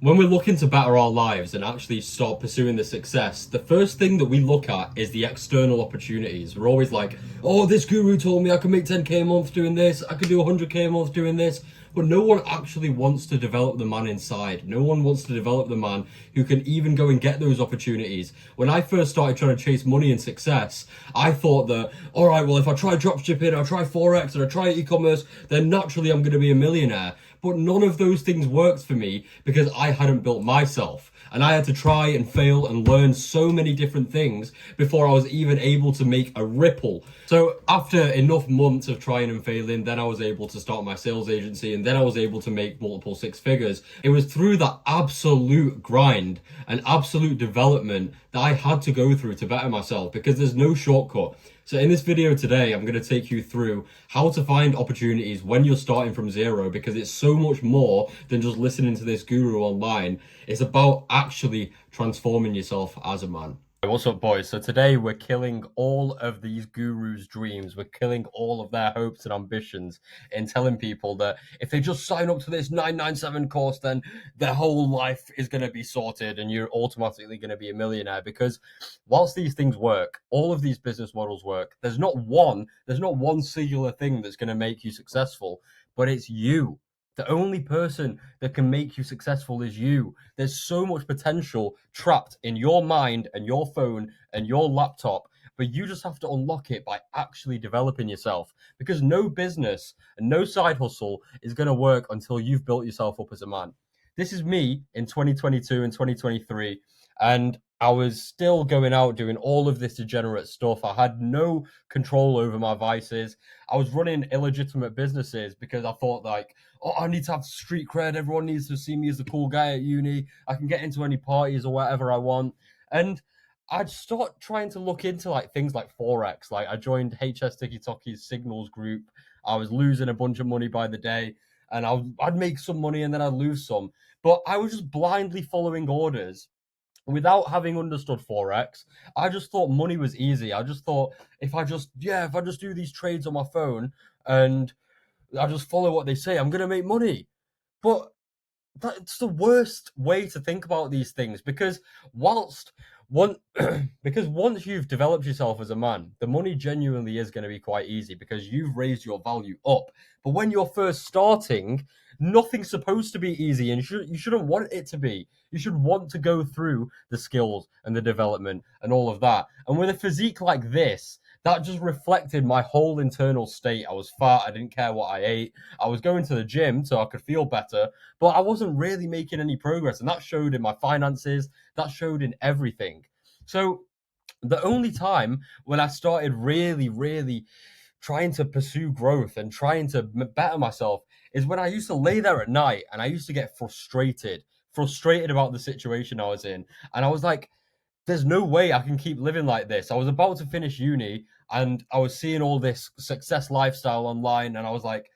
When we're looking to better our lives and actually start pursuing the success, the first thing that we look at is the external opportunities. We're always like, oh, this guru told me I can make 10k a month doing this, I can do 100k a month doing this. But no one actually wants to develop the man inside. No one wants to develop the man who can even go and get those opportunities. When I first started trying to chase money and success, I thought that, all right, well, if I try dropshipping, I try Forex, and I try e-commerce, then naturally I'm going to be a millionaire. But none of those things worked for me because I hadn't built myself. And I had to try and fail and learn so many different things before I was even able to make a ripple. So after enough months of trying and failing, then I was able to start my sales agency, and then I was able to make multiple six figures. It was through that absolute grind and absolute development that I had to go through to better myself, because there's no shortcut. So in this video today, I'm going to take you through how to find opportunities when you're starting from zero, because it's so much more than just listening to this guru online. It's about actually transforming yourself as a man. What's up, boys? So today we're killing all of these gurus' dreams. We're killing all of their hopes and ambitions in telling people that if they just sign up to this 997 course, then their whole life is going to be sorted and you're automatically going to be a millionaire. Because whilst these things work, all of these business models work, there's not one singular thing that's going to make you successful, but it's you. The only person that can make you successful is you. There's so much potential trapped in your mind and your phone and your laptop, but you just have to unlock it by actually developing yourself. Because no business and no side hustle is going to work until you've built yourself up as a man. This is me in 2022 and 2023, and I was still going out doing all of this degenerate stuff. I had no control over my vices. I was running illegitimate businesses because I thought, like, oh, I need to have street cred. Everyone needs to see me as the cool guy at uni. I can get into any parties or whatever I want. And I'd start trying to look into like things like Forex. Like I joined HS Tiki Toki's Signals group. I was losing a bunch of money by the day, and I'd make some money and then I'd lose some. But I was just blindly following orders without having understood Forex. I just thought money was easy. I just thought if I just do these trades on my phone and I just follow what they say, I'm gonna make money. But that's the worst way to think about these things, because whilst one because once you've developed yourself as a man, the money genuinely is going to be quite easy because you've raised your value up. But when you're first starting, nothing's supposed to be easy, and you shouldn't want it to be. You should want to go through the skills and the development and all of that. And with a physique like this, that just reflected my whole internal state. I was fat. I didn't care what I ate. I was going to the gym so I could feel better, but I wasn't really making any progress. And that showed in my finances. That showed in everything. So the only time when I started really, really trying to pursue growth and trying to better myself is when I used to lay there at night and I used to get frustrated about the situation I was in. And I was like, there's no way I can keep living like this. I was about to finish uni and I was seeing all this success lifestyle online, and I was like,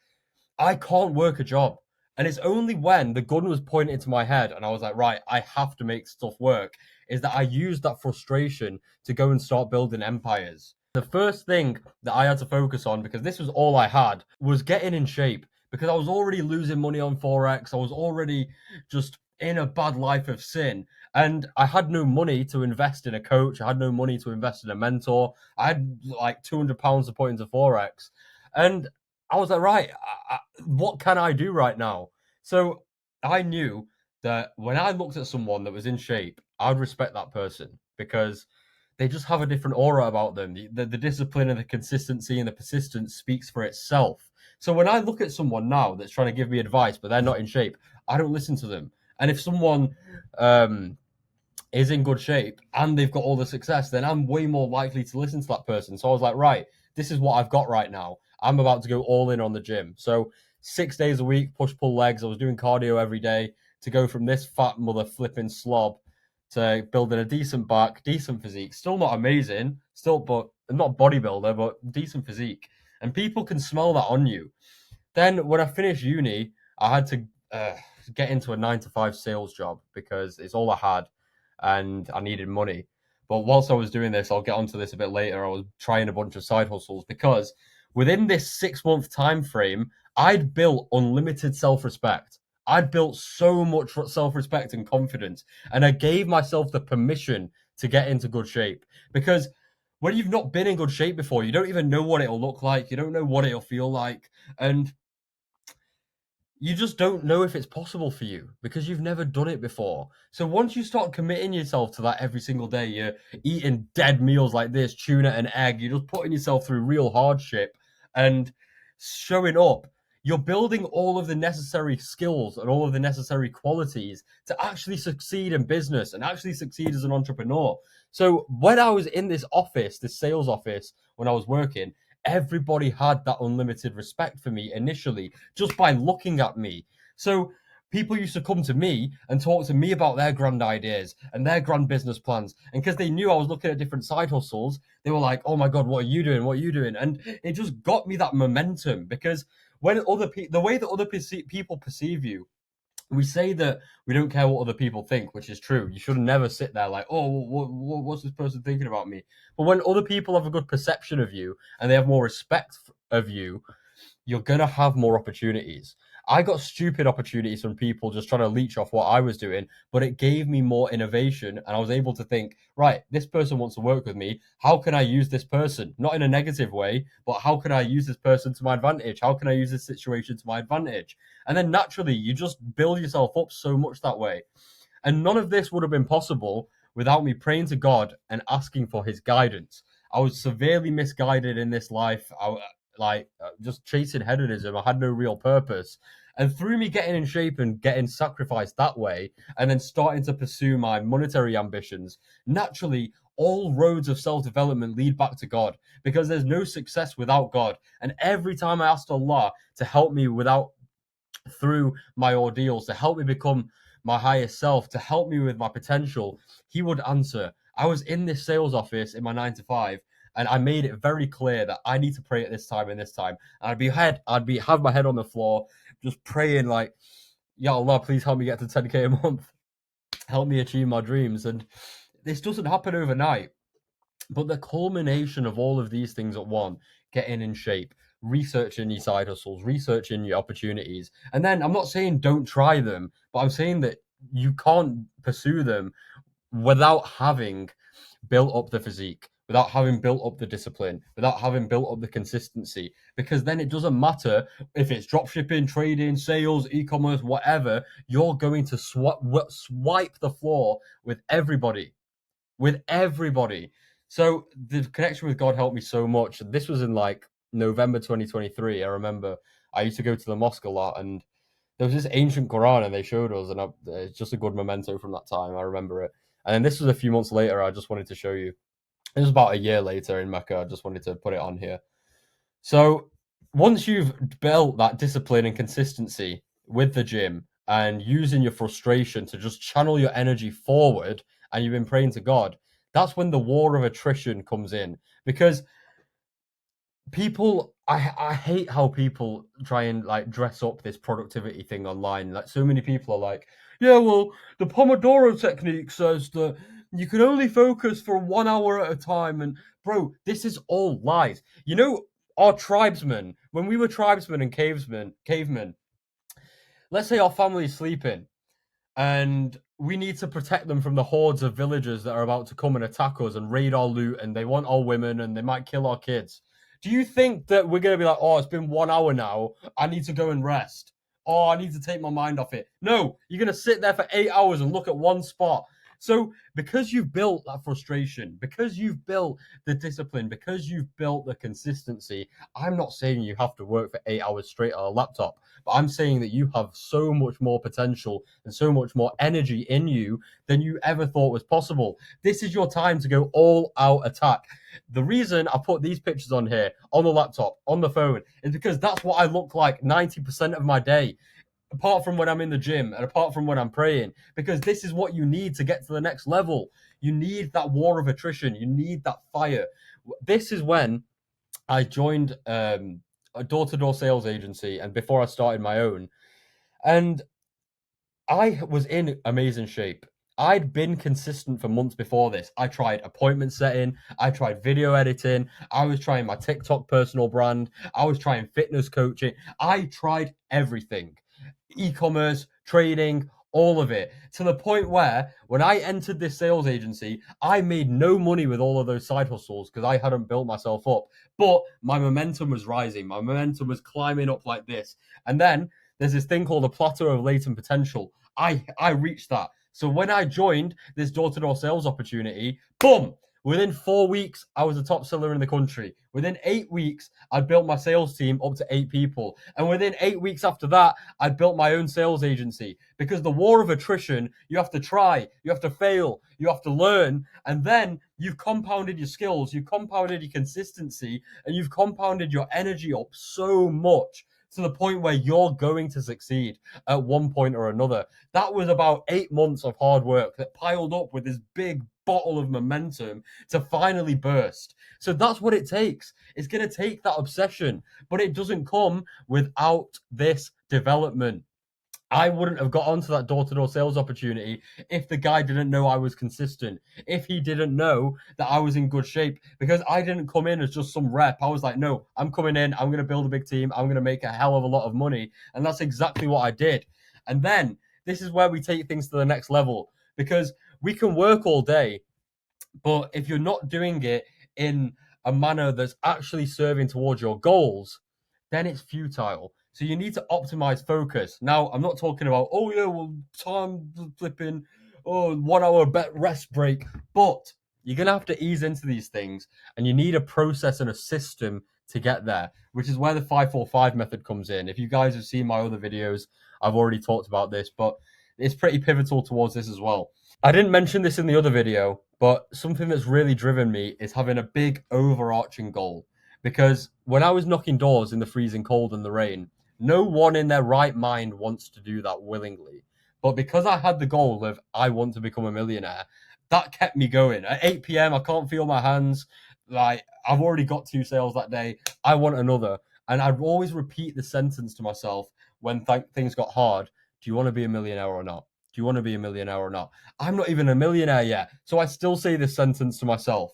I can't work a job. And it's only when the gun was pointed to my head and I was like, right, I have to make stuff work, is that I used that frustration to go and start building empires. The first thing that I had to focus on, because this was all I had, was getting in shape, because I was already losing money on Forex. I was already just in a bad life of sin. And I had no money to invest in a coach. I had no money to invest in a mentor. I had like £200 to put into Forex. And I was like, right, what can I do right now? So I knew that when I looked at someone that was in shape, I'd respect that person because they just have a different aura about them. The discipline and the consistency and the persistence speaks for itself. So when I look at someone now that's trying to give me advice, but they're not in shape, I don't listen to them. And if someone is in good shape and they've got all the success, then I'm way more likely to listen to that person. So I was like, right, this is what I've got right now. I'm about to go all in on the gym. So 6 days a week, push pull legs. I was doing cardio every day to go from this fat mother flipping slob to building a decent back, decent physique. Still not amazing, but not bodybuilder, but decent physique. And people can smell that on you. Then when I finished uni, I had to get into a 9 to 5 sales job because it's all I had and I needed money. But whilst I was doing this, I'll get onto this a bit later, I was trying a bunch of side hustles because within this 6 month time frame, I'd built unlimited self-respect. I'd built so much self-respect and confidence, and I gave myself the permission to get into good shape. Because when you've not been in good shape before, you don't even know what it'll look like, you don't know what it'll feel like, and you just don't know if it's possible for you because you've never done it before. So once you start committing yourself to that every single day, you're eating dead meals like this, tuna and egg, you're just putting yourself through real hardship and showing up. You're building all of the necessary skills and all of the necessary qualities to actually succeed in business and actually succeed as an entrepreneur. So when I was in this office, this sales office, when I was working, everybody had that unlimited respect for me initially just by looking at me. So people used to come to me and talk to me about their grand ideas and their grand business plans. And because they knew I was looking at different side hustles, they were like, "Oh my God, what are you doing? What are you doing?" And it just got me that momentum because when the way that other people perceive you, we say that we don't care what other people think, which is true. You should never sit there like, oh, what's this person thinking about me? But when other people have a good perception of you and they have more respect of you, you're going to have more opportunities. I got stupid opportunities from people just trying to leech off what I was doing, but it gave me more innovation. And I was able to think, right, this person wants to work with me. How can I use this person? Not in a negative way, but how can I use this person to my advantage? How can I use this situation to my advantage? And then naturally, you just build yourself up so much that way. And none of this would have been possible without me praying to God and asking for his guidance. I was severely misguided in this life. Just chasing hedonism. I had no real purpose. And through me getting in shape and getting sacrificed that way, and then starting to pursue my monetary ambitions, naturally, all roads of self development lead back to God because there's no success without God. And every time I asked Allah to help me through my ordeals, to help me become my highest self, to help me with my potential, he would answer. I was in this sales office in my 9 to 5, and I made it very clear that I need to pray at this time and this time. And have my head on the floor, just praying like, Ya Allah, please help me get to 10K a month, help me achieve my dreams. And this doesn't happen overnight. But the culmination of all of these things at one, getting in shape, researching your side hustles, researching your opportunities. And then I'm not saying don't try them, but I'm saying that you can't pursue them without having built up the physique, without having built up the discipline, without having built up the consistency. Because then it doesn't matter if it's dropshipping, trading, sales, e-commerce, whatever, you're going to swipe the floor with everybody with everybody. So the connection with God helped me so much. This was in like November 2023. I remember I used to go to the mosque a lot, and there was this ancient Quran, and they showed us, and it's just a good memento from that time. I remember it. And then this was a few months later. I just wanted to show you. It was about a year later in Mecca. I just wanted to put it on here. So once you've built that discipline and consistency with the gym and using your frustration to just channel your energy forward and you've been praying to God, that's when the war of attrition comes in. Because I hate how people try and like dress up this productivity thing online. Like so many people are like, yeah, well, the Pomodoro technique says that you can only focus for 1 hour at a time. And bro, this is all lies. You know, our tribesmen, when we were tribesmen and cavemen, let's say our family is sleeping and we need to protect them from the hordes of villagers that are about to come and attack us and raid our loot, and they want our women and they might kill our kids. Do you think that we're going to be like, oh, it's been 1 hour now, I need to go and rest? Oh, I need to take my mind off it. No, you're going to sit there for 8 hours and look at one spot. So, because you've built that frustration, because you've built the discipline, because you've built the consistency, I'm not saying you have to work for 8 hours straight on a laptop, but I'm saying that you have so much more potential and so much more energy in you than you ever thought was possible. This is your time to go all out attack. The reason I put these pictures on here, on the laptop, on the phone, is because that's what I look like 90% of my day, apart from when I'm in the gym and apart from when I'm praying, because this is what you need to get to the next level. You need that war of attrition. You need that fire. This is when I joined a door-to-door sales agency, and before I started my own, and I was in amazing shape. I'd been consistent for months before this. I tried appointment setting, I tried video editing, I was trying my TikTok personal brand, I was trying fitness coaching, I tried everything. e-commerce, trading, all of it, to the point where when I entered this sales agency, I made no money with all of those side hustles because I hadn't built myself up. But my momentum was rising, my momentum was climbing up like this. And then there's this thing called a plateau of latent potential. I reached that. So when I joined this door-to-door sales opportunity, boom, within 4 weeks, I was the top seller in the country. Within 8 weeks, I built my sales team up to 8 people. And within 8 weeks after that, I built my own sales agency. Because the war of attrition, you have to try, you have to fail, you have to learn, and then you've compounded your skills, you've compounded your consistency, and you've compounded your energy up so much to the point where you're going to succeed at one point or another. That was about 8 months of hard work that piled up with this big bottle of momentum to finally burst. So that's what it takes. It's going to take that obsession, but it doesn't come without this development. I wouldn't have got onto that door-to-door sales opportunity if the guy didn't know I was consistent, if he didn't know that I was in good shape, because I didn't come in as just some rep. I was like, no, I'm coming in, I'm going to build a big team, I'm going to make a hell of a lot of money. And that's exactly what I did. And then this is where we take things to the next level, because we can work all day, but if you're not doing it in a manner that's actually serving towards your goals, then it's futile. So you need to optimize focus. Now, I'm not talking about, oh yeah, well, time flipping, oh, 1 hour rest break, but you're going to have to ease into these things, and you need a process and a system to get there, which is where the 5-4-5 method comes in. If you guys have seen my other videos, I've already talked about this, but it's pretty pivotal towards this as well. I didn't mention this in the other video, but something that's really driven me is having a big overarching goal. Because when I was knocking doors in the freezing cold and the rain, no one in their right mind wants to do that willingly. But because I had the goal of I want to become a millionaire, that kept me going. At 8 p.m., I can't feel my hands. Like, I've already got 2 sales that day. I want another. And I'd always repeat the sentence to myself when things got hard. Do you want to be a millionaire or not? Do you want to be a millionaire or not? I'm not even a millionaire yet. So I still say this sentence to myself.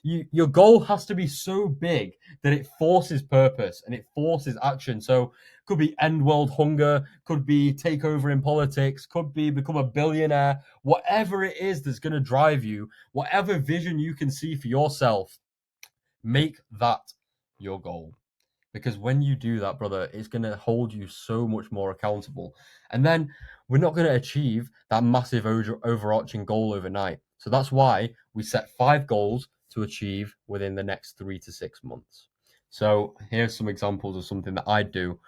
Your goal has to be so big that it forces purpose and it forces action. So could be end world hunger, could be take over in politics, could be become a billionaire, whatever it is that's going to drive you, whatever vision you can see for yourself, make that your goal. Because when you do that, brother, it's going to hold you so much more accountable. And then we're not going to achieve that massive overarching goal overnight. So that's why we set 5 goals to achieve within the next 3 to 6 months. So here's some examples of something that I do.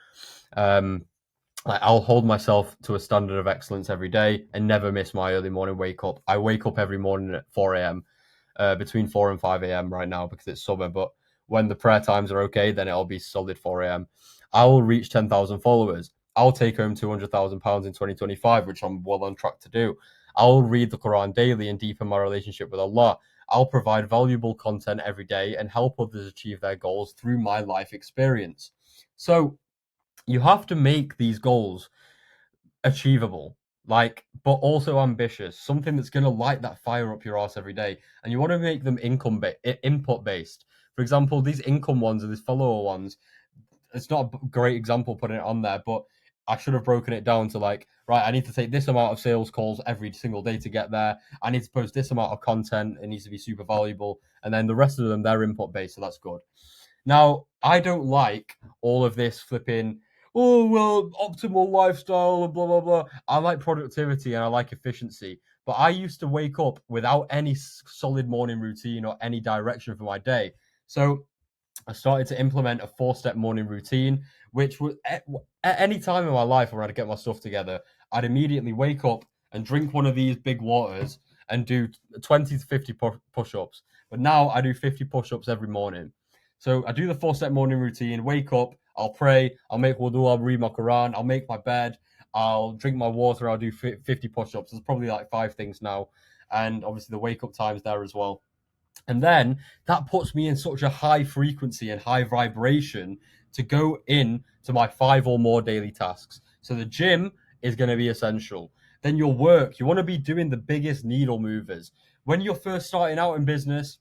I'll hold myself to a standard of excellence every day and never miss my early morning wake up. I wake up every morning at 4 a.m. Between 4 and 5 a.m. right now because it's summer, but when the prayer times are okay, then it'll be solid 4 a.m. I will reach 10,000 followers. I'll take home £200,000 in 2025, which I'm well on track to do. I'll read the Quran daily and deepen my relationship with Allah. I'll provide valuable content every day and help others achieve their goals through my life experience. So you have to make these goals achievable, but also ambitious, something that's going to light that fire up your ass every day. And you want to make them input based. For example, these income ones or these follower ones, it's not a great example putting it on there, but I should have broken it down to right, I need to take this amount of sales calls every single day to get there. I need to post this amount of content. It needs to be super valuable. And then the rest of them, they're input based. So that's good. Now, I don't like all of this flipping, oh, well, optimal lifestyle and blah, blah, blah. I like productivity and I like efficiency. But I used to wake up without any solid morning routine or any direction for my day. So I started to implement a 4-step morning routine, which was at any time in my life where I'd get my stuff together, I'd immediately wake up and drink one of these big waters and do 20 to 50 push-ups. But now I do 50 push-ups every morning. So I do the 4-step morning routine, wake up, I'll pray, I'll make wudu, I'll read my Quran, I'll make my bed, I'll drink my water, I'll do 50 push-ups. There's probably 5 things now. And obviously the wake up time's there as well. And then that puts me in such a high frequency and high vibration to go in to my 5 or more daily tasks. So the gym is going to be essential. Then your work, you want to be doing the biggest needle movers. When you're first starting out in business,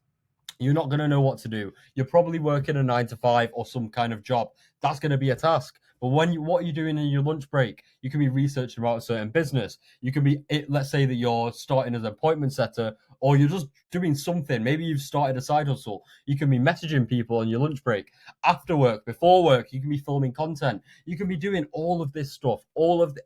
you're not going to know what to do. You're probably working a 9 to 5 or some kind of job. That's going to be a task. But what are you doing in your lunch break? You can be researching about a certain business. You can be, let's say that you're starting as an appointment setter, or you're just doing something. Maybe you've started a side hustle. You can be messaging people on your lunch break, after work, before work. You can be filming content. You can be doing all of this stuff,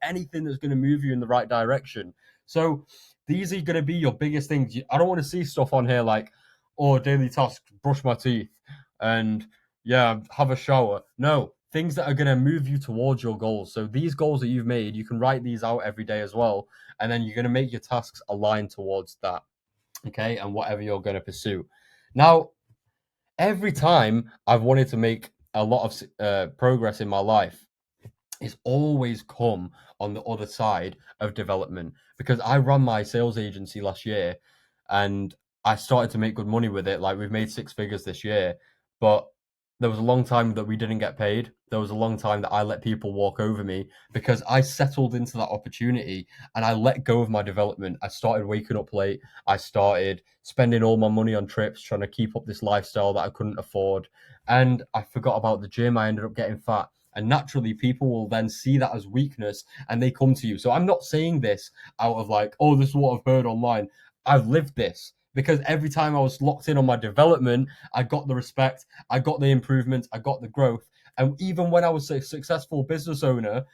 anything that's going to move you in the right direction. So these are going to be your biggest things. I don't want to see stuff on here like, oh, daily task, brush my teeth, and yeah, have a shower. No, things that are going to move you towards your goals. So these goals that you've made, you can write these out every day as well, and then you're going to make your tasks align towards that. Okay, and whatever you're going to pursue. Now, every time I've wanted to make a lot of progress in my life, it's always come on the other side of development, because I ran my sales agency last year and I started to make good money with it. Like, we've made six figures this year, but there was a long time that we didn't get paid. There was a long time that I let people walk over me because I settled into that opportunity and I let go of my development. I started waking up late. I started spending all my money on trips, trying to keep up this lifestyle that I couldn't afford. And I forgot about the gym. I ended up getting fat. And naturally, people will then see that as weakness and they come to you. So I'm not saying this out of like, oh, this is what I've heard online. I've lived this, because every time I was locked in on my development, I got the respect, I got the improvement, I got the growth. And even when I was a successful business owner,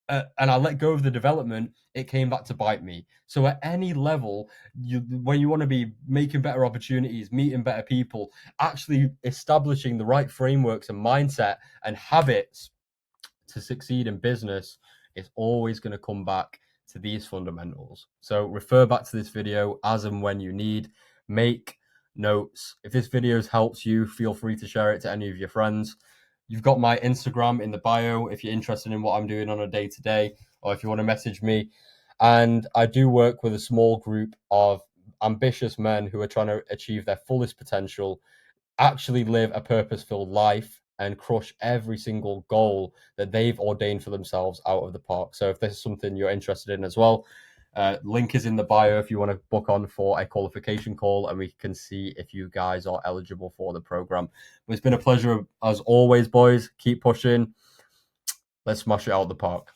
and I let go of the development, it came back to bite me. So at any level, when you want to be making better opportunities, meeting better people, actually establishing the right frameworks and mindset and habits to succeed in business, is always going to come back to these fundamentals. So refer back to this video as and when you need. Make notes. If this video helps you, feel free to share it to any of your friends. You've got my Instagram in the bio if you're interested in what I'm doing on a day-to-day, or if you want to message me. And I do work with a small group of ambitious men who are trying to achieve their fullest potential, actually live a purpose-filled life, and crush every single goal that they've ordained for themselves out of the park. So if this is something you're interested in as well, link is in the bio if you want to book on for a qualification call, and we can see if you guys are eligible for the program. But it's been a pleasure as always, boys. Keep pushing. Let's smash it out of the park.